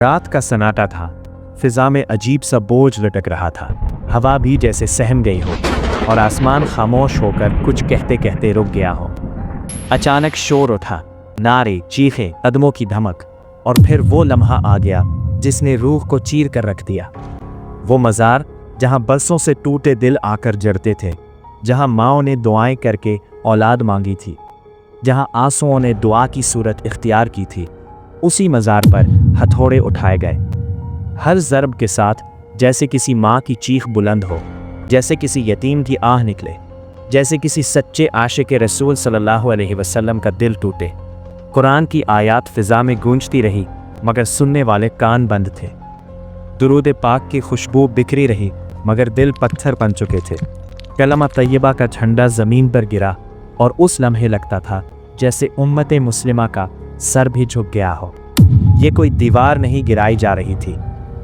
रात का सन्नाटा था। फिजा में अजीब सा बोझ लटक रहा था। हवा भी जैसे सहम गई हो और आसमान खामोश होकर कुछ कहते कहते रुक गया हो। अचानक शोर उठा, नारे, चीखें, कदमों की धमक, और फिर वो लम्हा आ गया जिसने रूह को चीर कर रख दिया। वो मज़ार जहां बरसों से टूटे दिल आकर जड़ते थे, जहां माँओं ने दुआएं करके औलाद मांगी थी, जहां आंसुओं ने दुआ की सूरत इख्तियार की थी, उसी मज़ार पर हथौड़े उठाए गए। हर ज़रब के साथ जैसे किसी माँ की चीख बुलंद हो, जैसे किसी यतीम की आह निकले, जैसे किसी सच्चे आशिक़ रसूल सल्लल्लाहु अलैहि वसल्लम का दिल टूटे। कुरान की आयात फ़िज़ा में गूंजती रही, मगर सुनने वाले कान बंद थे। दुरूद पाक की खुशबू बिखरी रही, मगर दिल पत्थर बन चुके थे। कलमा तैयबा का झंडा ज़मीन पर गिरा और उस लम्हे लगता था जैसे उम्मत मुस्लिमा का सर भी झुक गया हो। ये कोई दीवार नहीं गिराई जा रही थी,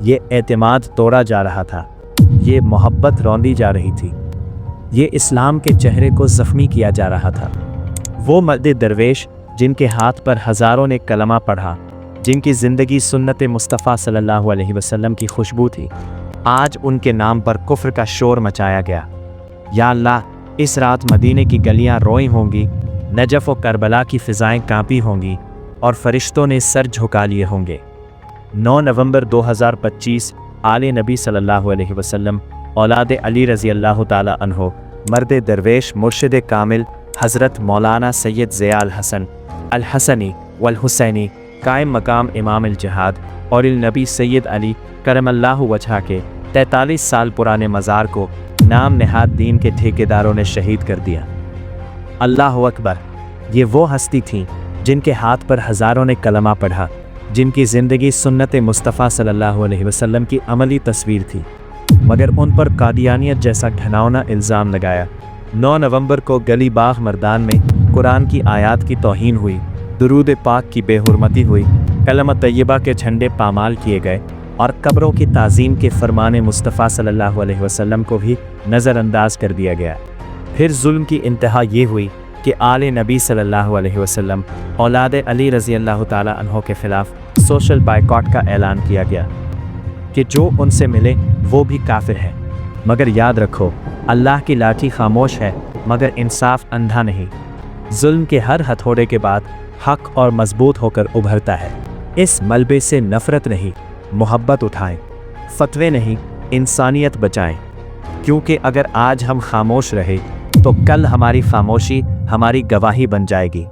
ये एतमाद तोड़ा जा रहा था, ये मोहब्बत रौंदी जा रही थी, ये इस्लाम के चेहरे को ज़ख्मी किया जा रहा था। वो मर्द दरवेश जिनके हाथ पर हज़ारों ने कलमा पढ़ा, जिनकी ज़िंदगी सुन्नत मुस्तफ़ा सल्लल्लाहु अलैहि वसल्लम की खुशबू थी, आज उनके नाम पर कुफ्र का शोर मचाया गया। या अल्लाह, इस रात मदीने की गलियां रोई होंगी, नजफ़ और करबला की फ़िज़ाएं कांपी होंगी और फ़रिश्तों ने सर झुका लिए होंगे। 9 नवंबर 2025 आले नबी सल्लल्लाहु अलैहि वसल्लम औलाद अली रज़ी अल्लाह ताला अन्हो, मर्द दरवेश मुर्शिद कामिल हज़रत मौलाना सैयद ज़िया अल हसन अल हसनी वल हुसैनी कायम मकाम इमाम अल जहाद और नबी सैयद अली करमल्लाहु वजहा के 43 साल पुराने मज़ार को नाम नेहाद दीन के ठेकेदारों ने शहीद कर दिया। अल्लाह अकबर। ये वो हस्ती थीं जिनके हाथ पर हज़ारों ने कलमा पढ़ा, जिनकी ज़िंदगी सुन्नत मुस्तफ़ा सल्लल्लाहु अलैहि वसल्लम की अमली तस्वीर थी, मगर उन पर कादियानियत जैसा घिनौना इल्ज़ाम लगाया। 9 नवंबर को गली बाग मर्दान में कुरान की आयात की तौहीन हुई, दुरूद पाक की बेहुरमती हुई, कलमा तैयबा के झंडे पामाल किए गए और कब्रों की ताज़ीम के फ़रमान मुस्तफ़ा सल्लल्लाहु अलैहि वसल्लम को भी नज़रअंदाज कर दिया गया। फिर जुल्म की इंतहा ये हुई कि आले नबी सल्लल्लाहु अलैहि वसल्लम औलाद अली रज़ी अल्लाह ताला अन्हो के ख़िलाफ़ सोशल बायकॉट का ऐलान किया गया कि जो उनसे मिले वो भी काफिर है। मगर याद रखो, अल्लाह की लाठी खामोश है, मगर इंसाफ अंधा नहीं। जुल्म के हर हथौड़े के बाद हक और मजबूत होकर उभरता है। इस मलबे से नफ़रत नहीं, मोहब्बत उठाएं, फतवे नहीं, इंसानियत बचाएं, क्योंकि अगर आज हम खामोश रहे तो कल हमारी खामोशी हमारी गवाही बन जाएगी।